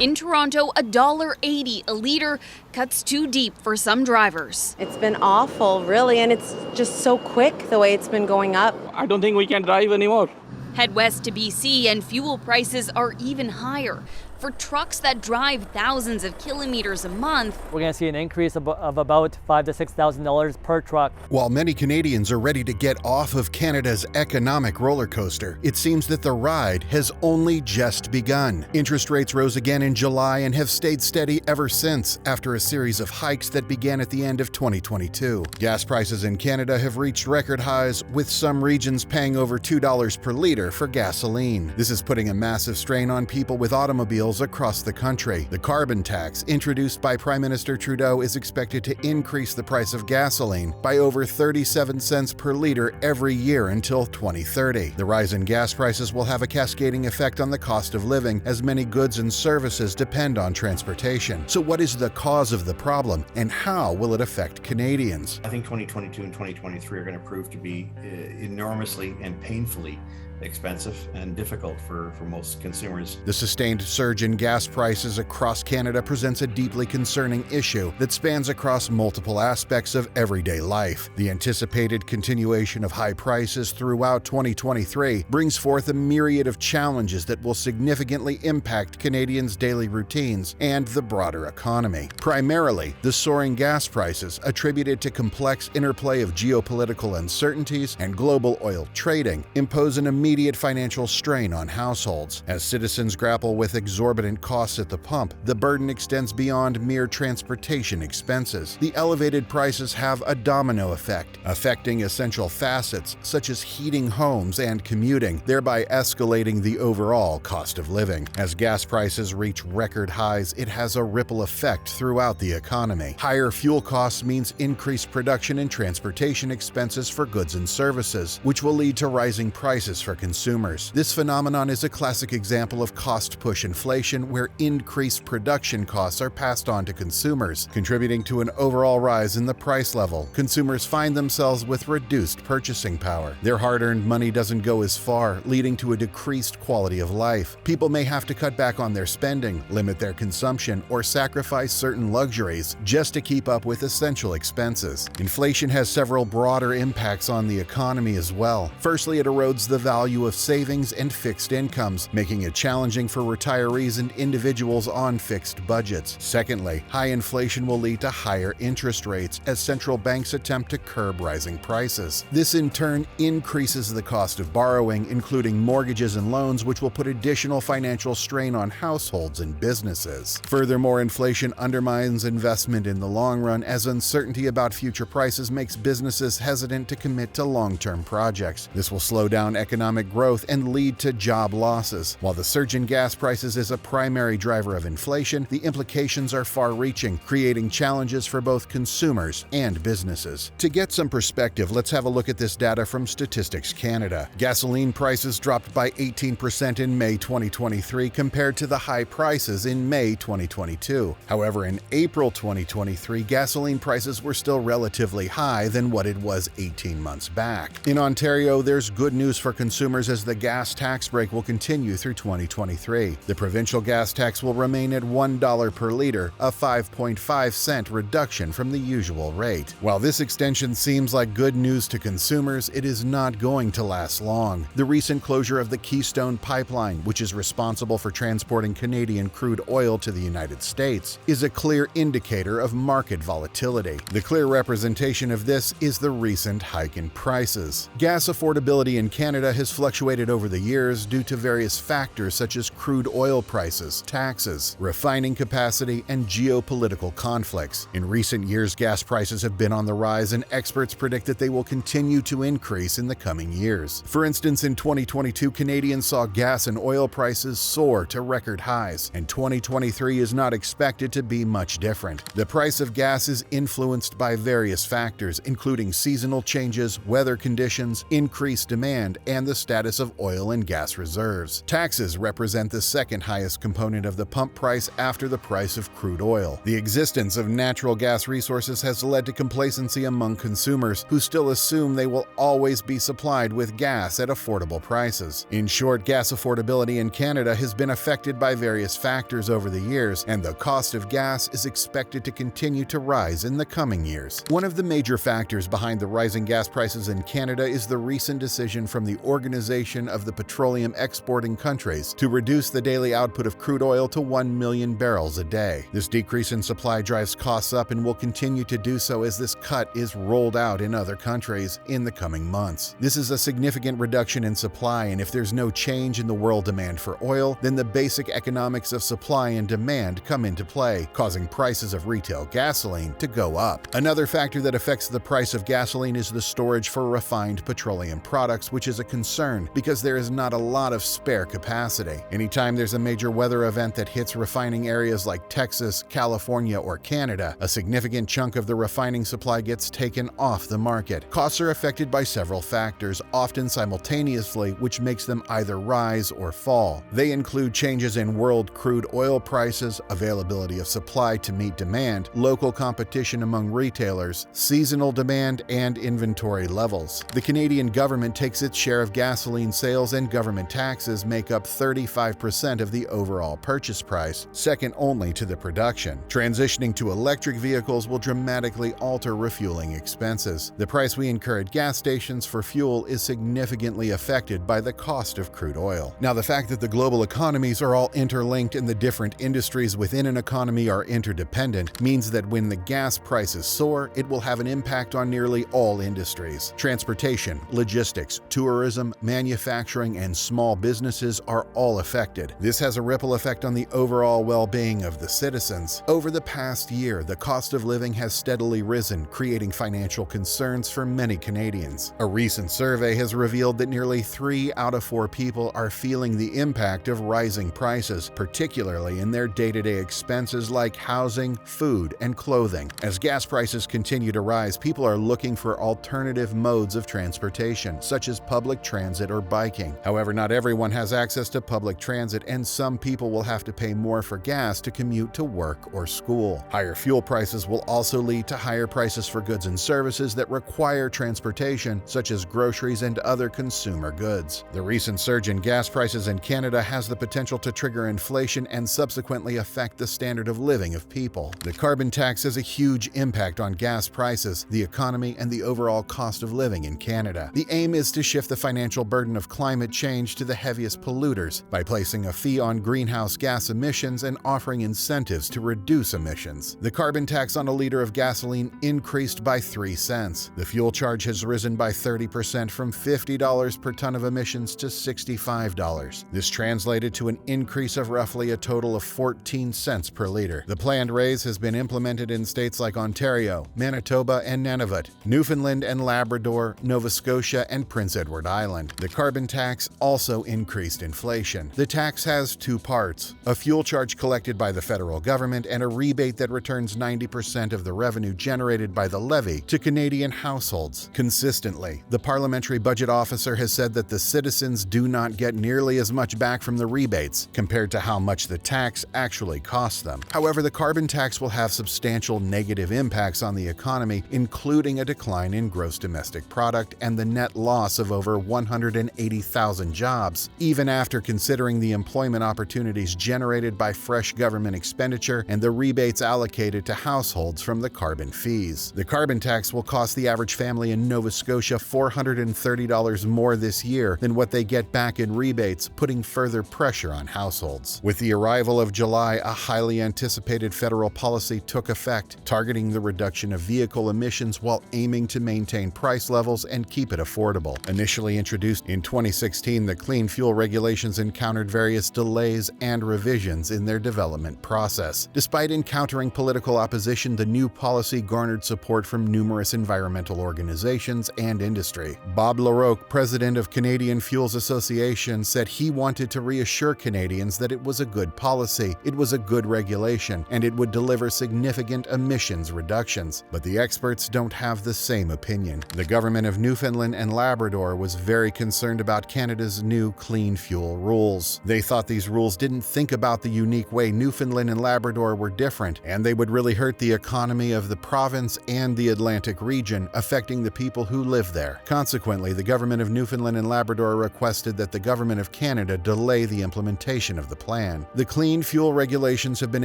In Toronto, $1.80 a liter cuts too deep for some drivers. It's been awful, really, and it's just so quick the way it's been going up. I don't think we can drive anymore. Head west to BC and fuel prices are even higher. For trucks that drive thousands of kilometers a month, we're going to see an increase of about $5,000 to $6,000 per truck. While many Canadians are ready to get off of Canada's economic roller coaster, it seems that the ride has only just begun. Interest rates rose again in July and have stayed steady ever since, after a series of hikes that began at the end of 2022. Gas prices in Canada have reached record highs, with some regions paying over $2 per liter for gasoline. This is putting a massive strain on people with automobiles across the country. The carbon tax, introduced by Prime Minister Trudeau, is expected to increase the price of gasoline by over 37 cents per liter every year until 2030. The rise in gas prices will have a cascading effect on the cost of living, as many goods and services depend on transportation. So what is the cause of the problem, and how will it affect Canadians? I think 2022 and 2023 are going to prove to be enormously and painfully expensive and difficult for most consumers. The sustained surge in gas prices across Canada presents a deeply concerning issue that spans across multiple aspects of everyday life. The anticipated continuation of high prices throughout 2023 brings forth a myriad of challenges that will significantly impact Canadians' daily routines and the broader economy. Primarily, the soaring gas prices, attributed to complex interplay of geopolitical uncertainties and global oil trading, impose an immediate financial strain on households. As citizens grapple with exorbitant costs at the pump, the burden extends beyond mere transportation expenses. The elevated prices have a domino effect, affecting essential facets such as heating homes and commuting, thereby escalating the overall cost of living. As gas prices reach record highs, it has a ripple effect throughout the economy. Higher fuel costs means increased production and transportation expenses for goods and services, which will lead to rising prices for consumers. This phenomenon is a classic example of cost-push inflation, where increased production costs are passed on to consumers, contributing to an overall rise in the price level. Consumers find themselves with reduced purchasing power. Their hard-earned money doesn't go as far, leading to a decreased quality of life. People may have to cut back on their spending, limit their consumption, or sacrifice certain luxuries just to keep up with essential expenses. Inflation has several broader impacts on the economy as well. Firstly, it erodes the value of savings and fixed incomes, making it challenging for retirees and individuals on fixed budgets. Secondly, high inflation will lead to higher interest rates as central banks attempt to curb rising prices. This in turn increases the cost of borrowing, including mortgages and loans, which will put additional financial strain on households and businesses. Furthermore, inflation undermines investment in the long run, as uncertainty about future prices makes businesses hesitant to commit to long-term projects. This will slow down economic growth and lead to job losses. While the surge in gas prices is a primary driver of inflation, the implications are far-reaching, creating challenges for both consumers and businesses. To get some perspective, let's have a look at this data from Statistics Canada. Gasoline prices dropped by 18% in May 2023 compared to the high prices in May 2022. However, in April 2023, gasoline prices were still relatively high than what it was 18 months back. In Ontario, there's good news for consumers, as the gas tax break will continue through 2023. The provincial gas tax will remain at $1 per liter, a 5.5-cent reduction from the usual rate. While this extension seems like good news to consumers, it is not going to last long. The recent closure of the Keystone Pipeline, which is responsible for transporting Canadian crude oil to the United States, is a clear indicator of market volatility. The clear representation of this is the recent hike in prices. Gas affordability in Canada has fluctuated over the years due to various factors such as crude oil prices, taxes, refining capacity, and geopolitical conflicts. In recent years, gas prices have been on the rise, and experts predict that they will continue to increase in the coming years. For instance, in 2022, Canadians saw gas and oil prices soar to record highs, and 2023 is not expected to be much different. The price of gas is influenced by various factors, including seasonal changes, weather conditions, increased demand, and the status of oil and gas reserves. Taxes represent the second highest component of the pump price after the price of crude oil. The existence of natural gas resources has led to complacency among consumers who still assume they will always be supplied with gas at affordable prices. In short, gas affordability in Canada has been affected by various factors over the years, and the cost of gas is expected to continue to rise in the coming years. One of the major factors behind the rising gas prices in Canada is the recent decision from the Organization of the Petroleum Exporting Countries to reduce the daily output of crude oil to 1 million barrels a day. This decrease in supply drives costs up and will continue to do so as this cut is rolled out in other countries in the coming months. This is a significant reduction in supply, and if there's no change in the world demand for oil, then the basic economics of supply and demand come into play, causing prices of retail gasoline to go up. Another factor that affects the price of gasoline is the storage for refined petroleum products, which is a concern because there is not a lot of spare capacity. Anytime there's a major weather event that hits refining areas like Texas, California, or Canada, a significant chunk of the refining supply gets taken off the market. Costs are affected by several factors, often simultaneously, which makes them either rise or fall. They include changes in world crude oil prices, availability of supply to meet demand, local competition among retailers, seasonal demand, and inventory levels. The Canadian government takes its share of gasoline sales, and government taxes make up 35% of the overall purchase price, second only to the production. Transitioning to electric vehicles will dramatically alter refueling expenses. The price we incur at gas stations for fuel is significantly affected by the cost of crude oil. Now, the fact that the global economies are all interlinked and the different industries within an economy are interdependent means that when the gas prices soar, it will have an impact on nearly all industries. Transportation, logistics, tourism, manufacturing, and small businesses are all affected. This has a ripple effect on the overall well-being of the citizens. Over the past year, the cost of living has steadily risen, creating financial concerns for many Canadians. A recent survey has revealed that nearly 3 out of 4 people are feeling the impact of rising prices, particularly in their day-to-day expenses like housing, food, and clothing. As gas prices continue to rise, people are looking for alternative modes of transportation, such as public transit or biking. However, not everyone has access to public transit, and some people will have to pay more for gas to commute to work or school. Higher fuel prices will also lead to higher prices for goods and services that require transportation, such as groceries and other consumer goods. The recent surge in gas prices in Canada has the potential to trigger inflation and subsequently affect the standard of living of people. The carbon tax has a huge impact on gas prices, the economy, and the overall cost of living in Canada. The aim is to shift the financial burden of climate change to the heaviest polluters by placing a fee on greenhouse gas emissions and offering incentives to reduce emissions. The carbon tax on a liter of gasoline increased by 3 cents. The fuel charge has risen by 30% from $50 per ton of emissions to $65. This translated to an increase of roughly a total of 14 cents per liter. The planned raise has been implemented in states like Ontario, Manitoba, and Nunavut, Newfoundland and Labrador, Nova Scotia, and Prince Edward Island. The carbon tax also increased inflation. The tax has 2 parts: a fuel charge collected by the federal government and a rebate that returns 90% of the revenue generated by the levy to Canadian households. Consistently, the Parliamentary Budget Officer has said that the citizens do not get nearly as much back from the rebates compared to how much the tax actually costs them. However, the carbon tax will have substantial negative impacts on the economy, including a decline in gross domestic product and the net loss of over 180,000 jobs, even after considering the employment opportunities generated by fresh government expenditure and the rebates allocated to households from the carbon fees. The carbon tax will cost the average family in Nova Scotia $430 more this year than what they get back in rebates, putting further pressure on households. With the arrival of July, a highly anticipated federal policy took effect, targeting the reduction of vehicle emissions while aiming to maintain price levels and keep it affordable. Initially introduced in 2016, the clean fuel regulations encountered various delays and revisions in their development process. Despite encountering political opposition, the new policy garnered support from numerous environmental organizations and industry. Bob LaRocque, president of Canadian Fuels Association, said he wanted to reassure Canadians that it was a good policy, it was a good regulation, and it would deliver significant emissions reductions. But the experts don't have the same opinion. The government of Newfoundland and Labrador was very very concerned about Canada's new clean fuel rules. They thought these rules didn't think about the unique way Newfoundland and Labrador were different, and they would really hurt the economy of the province and the Atlantic region, affecting the people who live there. Consequently, the government of Newfoundland and Labrador requested that the government of Canada delay the implementation of the plan. The clean fuel regulations have been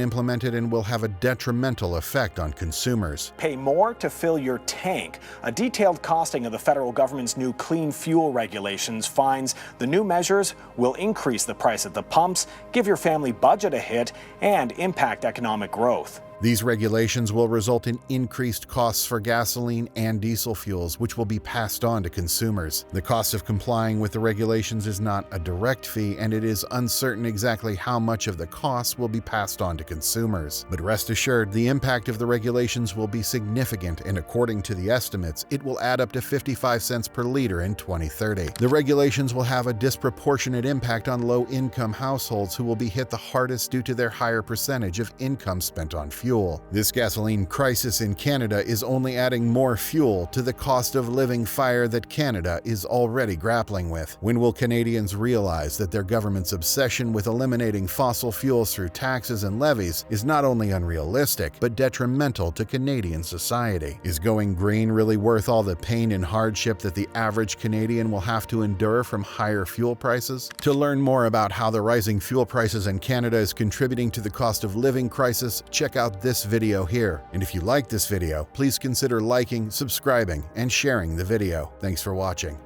implemented and will have a detrimental effect on consumers. Pay more to fill your tank. A detailed costing of the federal government's new clean fuel regulations finds the new measures will increase the price at the pumps, give your family budget a hit, and impact economic growth. These regulations will result in increased costs for gasoline and diesel fuels, which will be passed on to consumers. The cost of complying with the regulations is not a direct fee, and it is uncertain exactly how much of the cost will be passed on to consumers. But rest assured, the impact of the regulations will be significant, and according to the estimates, it will add up to 55 cents per liter in 2030. The regulations will have a disproportionate impact on low-income households who will be hit the hardest due to their higher percentage of income spent on fuel. This gasoline crisis in Canada is only adding more fuel to the cost of living fire that Canada is already grappling with. When will Canadians realize that their government's obsession with eliminating fossil fuels through taxes and levies is not only unrealistic, but detrimental to Canadian society? Is going green really worth all the pain and hardship that the average Canadian will have to endure from higher fuel prices? To learn more about how the rising fuel prices in Canada is contributing to the cost of living crisis, check out this video here. And if you like this video, please consider liking, subscribing, and sharing the video. Thanks for watching.